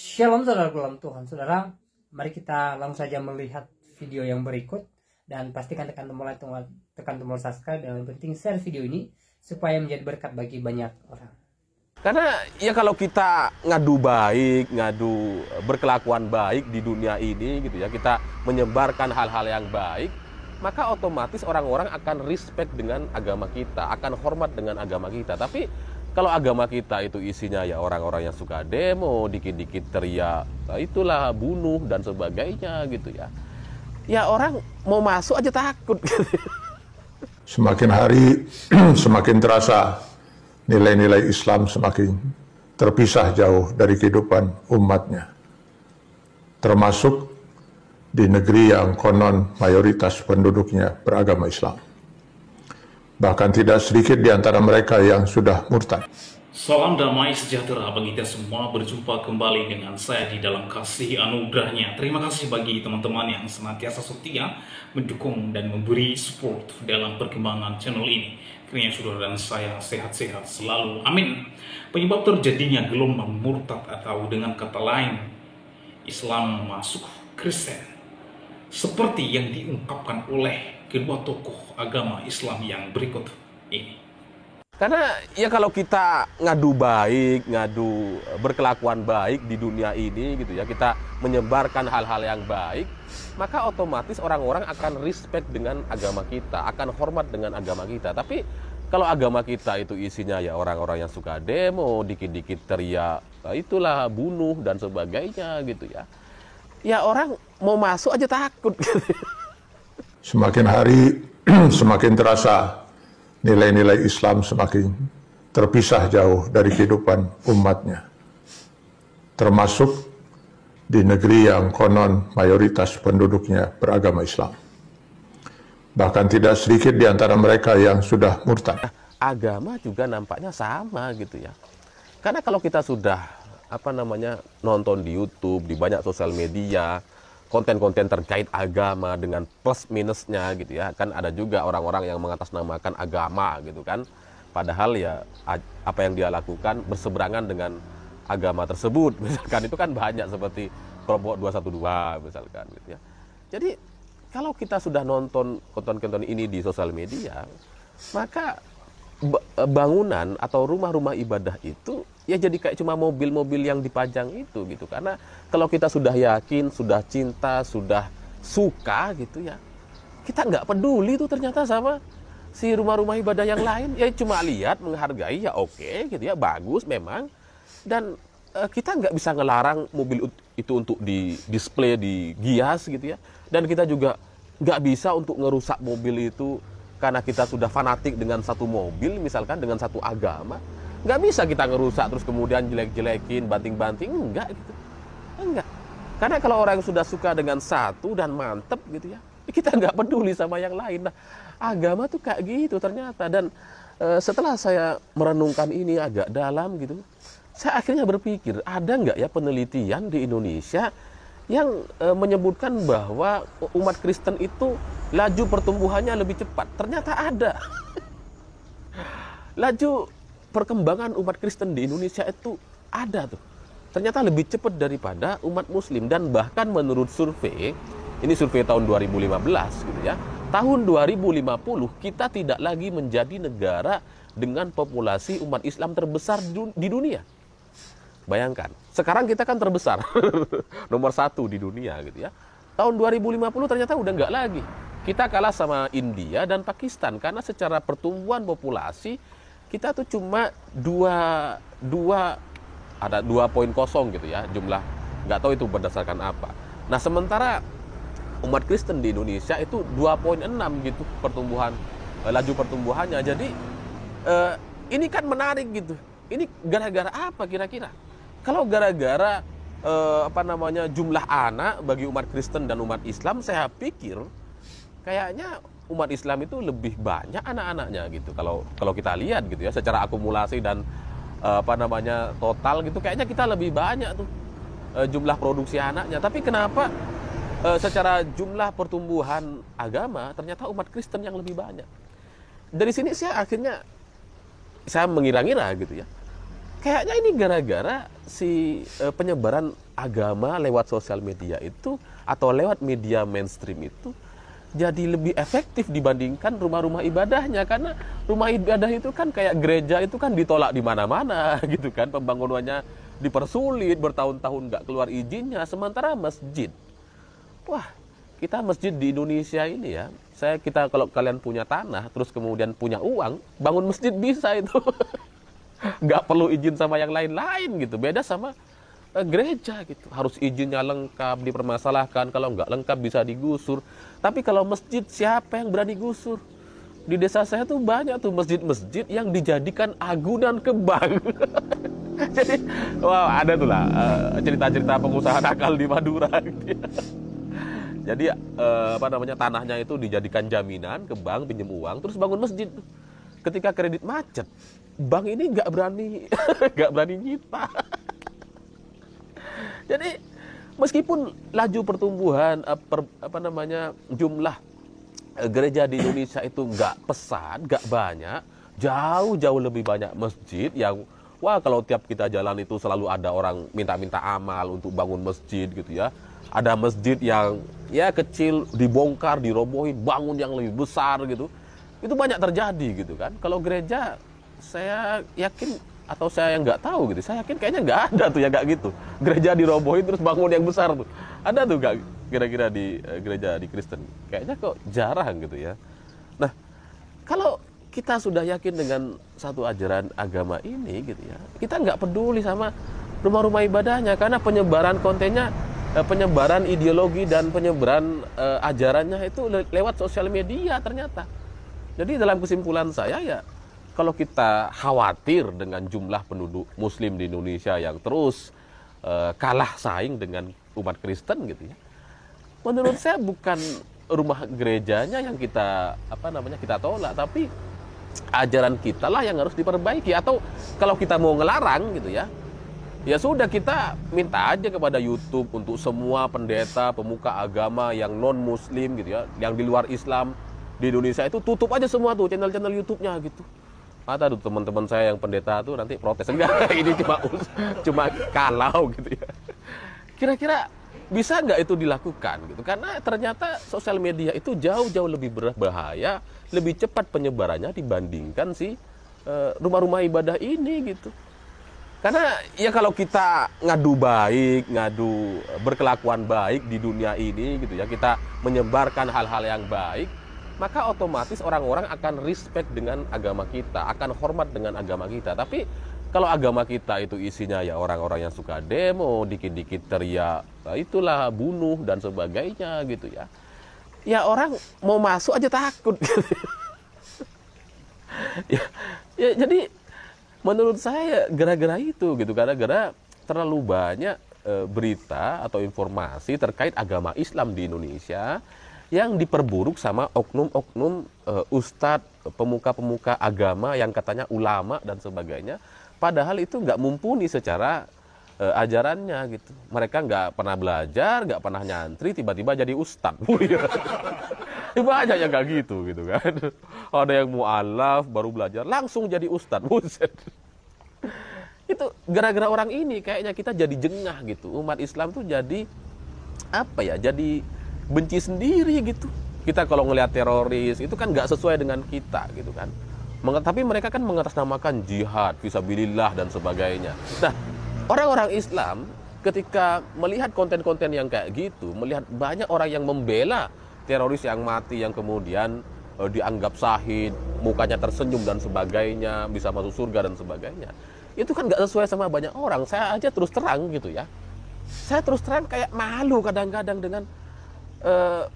Shalom saudara dalam Tuhan. Saudara, mari kita langsung saja melihat video yang berikut. Dan pastikan tekan tombol subscribe dan yang penting share video ini supaya menjadi berkat bagi banyak orang. Karena ya kalau kita ngadu baik, ngadu berkelakuan baik di dunia ini gitu ya, kita menyebarkan hal-hal yang baik, maka otomatis orang-orang akan respect dengan agama kita, akan hormat dengan agama kita. Tapi kalau agama kita itu isinya ya orang-orang yang suka demo, dikit-dikit teriak, itulah bunuh dan sebagainya gitu ya. Ya orang mau masuk aja takut gitu. Semakin hari semakin terasa nilai-nilai Islam semakin terpisah jauh dari kehidupan umatnya. Termasuk di negeri yang konon mayoritas penduduknya beragama Islam. Bahkan tidak sedikit di antara mereka yang sudah murtad. Salam damai sejahtera bagi kita semua. Berjumpa kembali dengan saya di dalam kasih anugerahnya. Terima kasih bagi teman-teman yang senantiasa setia mendukung dan memberi support dalam perkembangan channel ini. Kiranya saudara dan saya sehat-sehat selalu. Amin. Penyebab terjadinya gelombang murtad atau dengan kata lain Islam masuk Kristen, seperti yang diungkapkan oleh kedua tokoh agama Islam yang berikut ini. Karena ya kalau kita ngadu baik, ngadu berkelakuan baik di dunia ini gitu ya, kita menyebarkan hal-hal yang baik, maka otomatis orang-orang akan respect dengan agama kita, akan hormat dengan agama kita. Tapi kalau agama kita itu isinya ya orang-orang yang suka demo, dikit-dikit teriak, itulah bunuh dan sebagainya gitu ya. Ya orang mau masuk aja takut gitu. Semakin hari semakin terasa nilai-nilai Islam semakin terpisah jauh dari kehidupan umatnya. Termasuk di negeri yang konon mayoritas penduduknya beragama Islam. Bahkan tidak sedikit di antara mereka yang sudah murtad. Agama juga nampaknya sama gitu ya. Karena kalau kita sudah nonton di YouTube, di banyak sosial media, konten-konten terkait agama dengan plus minusnya gitu ya, kan ada juga orang-orang yang mengatasnamakan agama gitu kan, padahal ya apa yang dia lakukan berseberangan dengan agama tersebut misalkan. Itu kan banyak seperti kelompok 212 misalkan gitu ya. Jadi kalau kita sudah nonton konten-konten ini di sosial media, maka bangunan atau rumah-rumah ibadah itu ya jadi kayak cuma mobil-mobil yang dipajang itu gitu. Karena kalau kita sudah yakin, sudah cinta, sudah suka gitu ya, kita nggak peduli tuh ternyata sama si rumah-rumah ibadah yang lain. Ya cuma lihat, menghargai, ya oke gitu ya, bagus memang. Dan kita nggak bisa ngelarang mobil itu untuk di display, dihias gitu ya. Dan kita juga nggak bisa untuk ngerusak mobil itu karena kita sudah fanatik dengan satu mobil, misalkan dengan satu agama. Nggak bisa kita ngerusak terus kemudian jelek-jelekin, banting-banting, enggak gitu. Enggak. Karena kalau orang yang sudah suka dengan satu dan mantep gitu ya, kita nggak peduli sama yang lain. Nah, agama tuh kayak gitu ternyata. Dan setelah saya merenungkan ini agak dalam gitu, saya akhirnya berpikir, ada nggak ya penelitian di Indonesia yang menyebutkan bahwa umat Kristen itu laju pertumbuhannya lebih cepat? Ternyata ada. Laju perkembangan umat Kristen di Indonesia itu ada tuh. Ternyata lebih cepat daripada umat Muslim. Dan bahkan menurut survei, ini survei tahun 2015 gitu ya, tahun 2050 kita tidak lagi menjadi negara dengan populasi umat Islam terbesar di dunia. Bayangkan, sekarang kita kan terbesar, nomor 1 di dunia gitu ya. Tahun 2050 ternyata udah nggak lagi. Kita kalah sama India dan Pakistan karena secara pertumbuhan populasi kita tuh cuma 2,0 gitu ya jumlah, nggak tahu itu berdasarkan apa. Nah sementara umat Kristen di Indonesia itu 2,6 gitu pertumbuhan, laju pertumbuhannya. Jadi ini kan menarik gitu. Ini gara-gara apa kira-kira? Kalau gara-gara jumlah anak bagi umat Kristen dan umat Islam, saya pikir kayaknya umat Islam itu lebih banyak anak-anaknya gitu. Kalau kita lihat gitu ya, secara akumulasi dan total gitu, kayaknya kita lebih banyak tuh jumlah produksi anaknya. Tapi kenapa secara jumlah pertumbuhan agama ternyata umat Kristen yang lebih banyak? Dari sini saya akhirnya mengira-ngira gitu ya. kayaknya ini gara-gara si penyebaran agama lewat sosial media itu atau lewat media mainstream itu jadi lebih efektif dibandingkan rumah-rumah ibadahnya, karena rumah ibadah itu kan kayak gereja itu kan ditolak di mana-mana gitu kan, pembangunannya dipersulit, bertahun-tahun nggak keluar izinnya. Sementara masjid, wah, kita masjid di Indonesia ini ya, kita kalau kalian punya tanah terus kemudian punya uang, bangun masjid bisa itu. Nggak perlu izin sama yang lain-lain gitu. Beda sama gereja gitu, harus izinnya lengkap, dipermasalahkan, kalau nggak lengkap bisa digusur. Tapi kalau masjid, siapa yang berani gusur? Di desa saya tuh banyak tuh masjid-masjid yang dijadikan agunan ke bank. Jadi, wah, ada tuh lah cerita-cerita pengusaha nakal di Madura gitu ya. Jadi tanahnya itu dijadikan jaminan ke bank, pinjam uang, terus bangun masjid. Ketika kredit macet, bank ini nggak berani nyita. Jadi meskipun laju pertumbuhan jumlah gereja di Indonesia itu nggak pesat, nggak banyak, jauh lebih banyak masjid yang kalau tiap kita jalan itu selalu ada orang minta-minta amal untuk bangun masjid gitu ya. Ada masjid yang ya kecil dibongkar, dirobohin, bangun yang lebih besar gitu. Itu banyak terjadi gitu kan. Kalau gereja saya yakin, atau saya yang nggak tahu gitu, saya yakin kayaknya nggak ada tuh ya, nggak gitu. Gereja dirobohin terus bangun yang besar tuh. Ada tuh nggak kira-kira di gereja di Kristen? Kayaknya kok jarang gitu ya. Nah, kalau kita sudah yakin dengan satu ajaran agama ini gitu ya, kita nggak peduli sama rumah-rumah ibadahnya, karena penyebaran kontennya, penyebaran ideologi dan penyebaran ajarannya itu lewat sosial media ternyata. Jadi dalam kesimpulan saya ya, kalau kita khawatir dengan jumlah penduduk Muslim di Indonesia yang terus kalah saing dengan umat Kristen gitu ya, menurut saya bukan rumah gerejanya yang kita kita tolak, tapi ajaran kita lah yang harus diperbaiki. Atau kalau kita mau ngelarang gitu ya, ya sudah, kita minta aja kepada YouTube untuk semua pendeta, pemuka agama yang non Muslim gitu ya, yang di luar Islam di Indonesia itu tutup aja semua tuh channel-channel YouTube-nya gitu. Ada tuh teman-teman saya yang pendeta tuh nanti protes, enggak, ini cuma kalau gitu ya. Kira-kira bisa nggak itu dilakukan gitu? Karena ternyata sosial media itu jauh lebih berbahaya, lebih cepat penyebarannya dibandingkan rumah-rumah ibadah ini gitu. Karena ya kalau kita ngadu berkelakuan baik di dunia ini gitu ya, kita menyebarkan hal-hal yang baik, maka otomatis orang-orang akan respect dengan agama kita, akan hormat dengan agama kita. Tapi kalau agama kita itu isinya ya orang-orang yang suka demo, dikit-dikit teriak, itulah bunuh dan sebagainya gitu ya. Ya orang mau masuk aja takut gitu. ya jadi menurut saya gara-gara itu gitu, gara-gara terlalu banyak berita atau informasi terkait agama Islam di Indonesia yang diperburuk sama oknum-oknum ustadz, pemuka-pemuka agama yang katanya ulama dan sebagainya. Padahal itu nggak mumpuni secara ajarannya gitu. Mereka nggak pernah belajar, nggak pernah nyantri, tiba-tiba jadi ustadz. Banyak yang nggak gitu kan. Ada yang mu'alaf, baru belajar, langsung jadi ustadz. Buset. Itu gara-gara orang ini kayaknya kita jadi jengah gitu. Umat Islam tuh jadi jadi benci sendiri gitu. Kita kalau ngelihat teroris itu kan nggak sesuai dengan kita gitu kan. Tapi mereka kan mengatasnamakan jihad, fisabilillah dan sebagainya. Nah, orang-orang Islam ketika melihat konten-konten yang kayak gitu, melihat banyak orang yang membela teroris yang mati, yang kemudian dianggap syahid, mukanya tersenyum dan sebagainya, bisa masuk surga dan sebagainya, itu kan nggak sesuai sama banyak orang. Saya aja terus terang gitu ya, saya terus terang kayak malu kadang-kadang dengan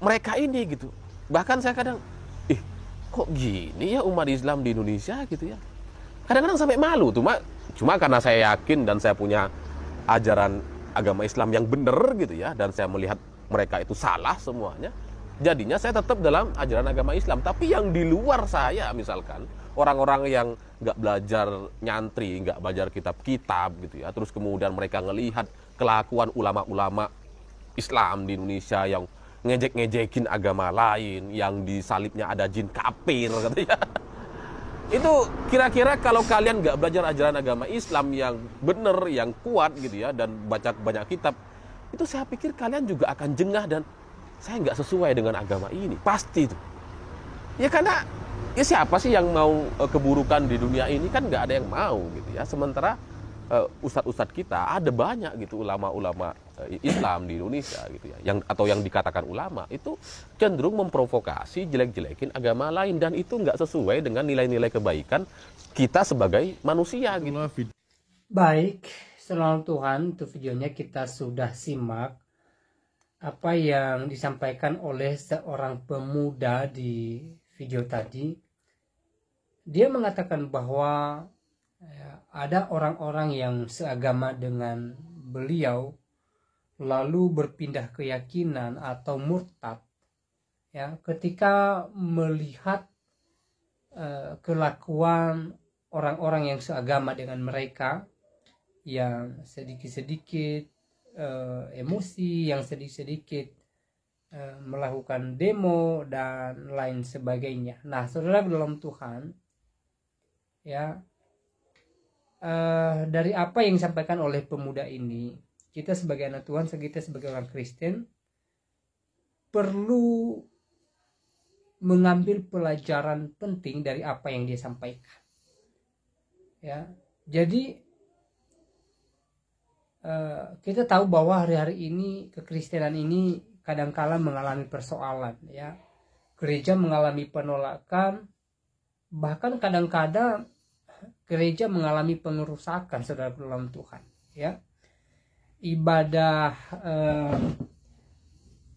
mereka ini gitu. Bahkan saya kadang, kok gini ya umat Islam di Indonesia gitu ya. Kadang-kadang sampai malu tuh, cuma karena saya yakin dan saya punya ajaran agama Islam yang benar gitu ya, dan saya melihat mereka itu salah semuanya, jadinya saya tetap dalam ajaran agama Islam. Tapi yang di luar saya, misalkan orang-orang yang nggak belajar nyantri, nggak belajar kitab-kitab gitu ya, terus kemudian mereka ngelihat kelakuan ulama-ulama Islam di Indonesia yang ngejek-ngejekin agama lain, yang di salibnya ada jin kafir gitu ya. Itu kira-kira kalau kalian nggak belajar ajaran agama Islam yang benar, yang kuat gitu ya, dan baca banyak kitab, itu saya pikir kalian juga akan jengah dan saya nggak sesuai dengan agama ini. Pasti itu. Ya karena ya siapa sih yang mau keburukan di dunia ini, kan nggak ada yang mau gitu ya. Sementara ustadz-ustadz kita ada banyak gitu, ulama-ulama Islam di Indonesia gitu ya, yang dikatakan ulama itu cenderung memprovokasi, jelek-jelekin agama lain, dan itu nggak sesuai dengan nilai-nilai kebaikan kita sebagai manusia gitu. Baik, salam Tuhan, itu videonya kita sudah simak apa yang disampaikan oleh seorang pemuda di video tadi. Dia mengatakan bahwa ada orang-orang yang seagama dengan beliau lalu berpindah keyakinan atau murtad ya ketika melihat kelakuan orang-orang yang seagama dengan mereka, yang sedikit-sedikit emosi, yang sedikit-sedikit melakukan demo dan lain sebagainya. Nah, saudara dalam Tuhan ya, dari apa yang disampaikan oleh pemuda ini, kita sebagai anak Tuhan, kita sebagai orang Kristen perlu mengambil pelajaran penting dari apa yang dia sampaikan. Ya, jadi kita tahu bahwa hari-hari ini kekristenan ini kadang-kala mengalami persoalan. Ya, gereja mengalami penolakan, bahkan kadang-kadang gereja mengalami pengerusakan, saudara dalam Tuhan ya. Ibadah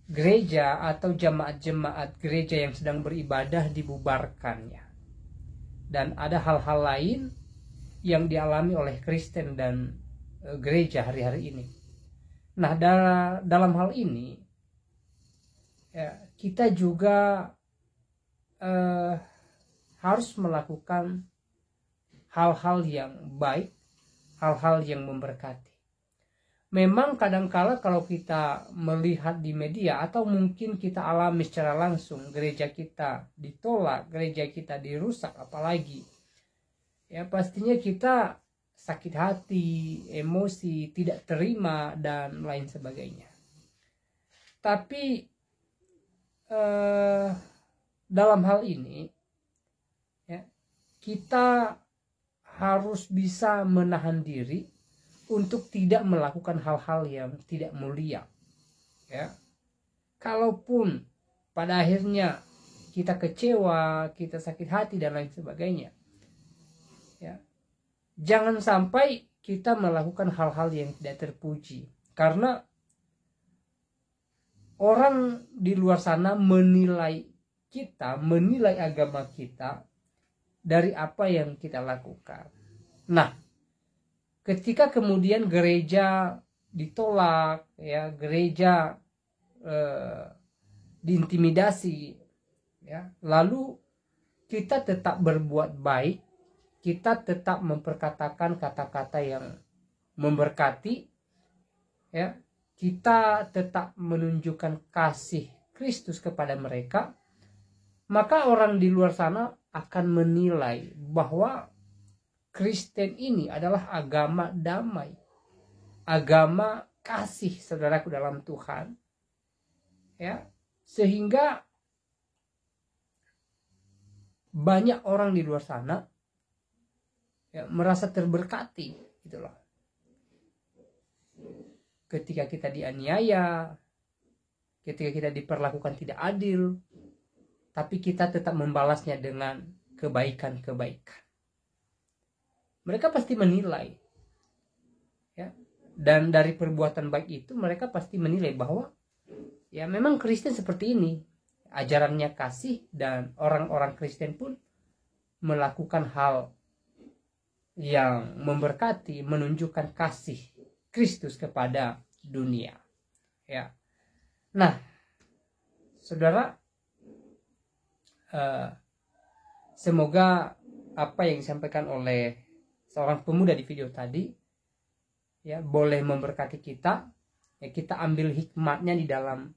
gereja atau jemaat-jemaat gereja yang sedang beribadah dibubarkannya, dan ada hal-hal lain yang dialami oleh Kristen dan gereja hari-hari ini. Nah, dalam hal ini ya, kita juga harus melakukan hal-hal yang baik, hal-hal yang memberkati. Memang kadangkala kalau kita melihat di media atau mungkin kita alami secara langsung, gereja kita ditolak, gereja kita dirusak apalagi, ya pastinya kita sakit hati, emosi, tidak terima dan lain sebagainya. Tapi dalam hal ini ya, kita harus bisa menahan diri untuk tidak melakukan hal-hal yang tidak mulia. Ya, kalaupun pada akhirnya kita kecewa, kita sakit hati dan lain sebagainya, ya, jangan sampai kita melakukan hal-hal yang tidak terpuji, karena orang di luar sana menilai kita, menilai agama kita dari apa yang kita lakukan. Nah, ketika kemudian gereja ditolak, ya, gereja diintimidasi, ya, lalu kita tetap berbuat baik, kita tetap memperkatakan kata-kata yang memberkati, ya, kita tetap menunjukkan kasih Kristus kepada mereka, maka orang di luar sana akan menilai bahwa Kristen ini adalah agama damai, agama kasih, saudaraku dalam Tuhan. Ya, sehingga banyak orang di luar sana ya, merasa terberkati gitu loh. Ketika kita dianiaya, ketika kita diperlakukan tidak adil, tapi kita tetap membalasnya dengan kebaikan-kebaikan. Mereka pasti menilai, ya, dan dari perbuatan baik itu mereka pasti menilai bahwa ya memang Kristen seperti ini, ajarannya kasih, dan orang-orang Kristen pun melakukan hal yang memberkati, menunjukkan kasih Kristus kepada dunia. Ya, nah, saudara, semoga apa yang disampaikan oleh seorang pemuda di video tadi ya boleh memberkati kita, ya, kita ambil hikmatnya di dalam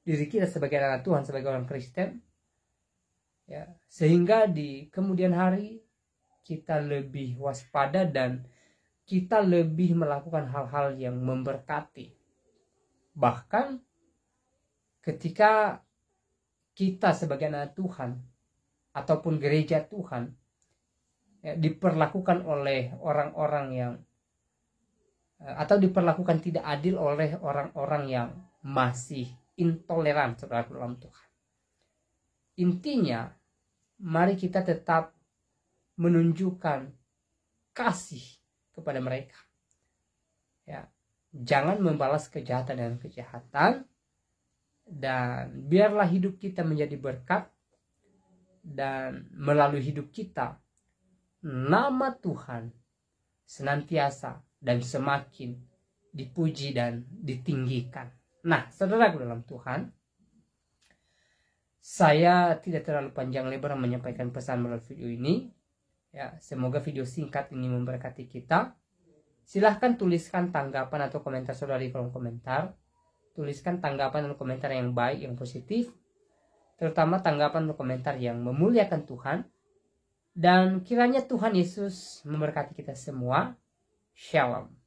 diri kita sebagai anak Tuhan, sebagai orang Kristen, ya, sehingga di kemudian hari kita lebih waspada dan kita lebih melakukan hal-hal yang memberkati. Bahkan ketika kita sebagai anak Tuhan ataupun gereja Tuhan diperlakukan oleh orang-orang yang atau diperlakukan tidak adil oleh orang-orang yang masih intoleran saudara dalam Tuhan. Intinya, mari kita tetap menunjukkan kasih kepada mereka. Ya, jangan membalas kejahatan dengan kejahatan, dan biarlah hidup kita menjadi berkat, dan melalui hidup kita nama Tuhan senantiasa dan semakin dipuji dan ditinggikan. Nah, saudaraku dalam Tuhan, saya tidak terlalu panjang lebar menyampaikan pesan melalui video ini. Ya, semoga video singkat ini memberkati kita. Silahkan tuliskan tanggapan atau komentar saudara di kolom komentar. Tuliskan tanggapan dan komentar yang baik, yang positif, terutama tanggapan dan komentar yang memuliakan Tuhan. Dan kiranya Tuhan Yesus memberkati kita semua. Shalom.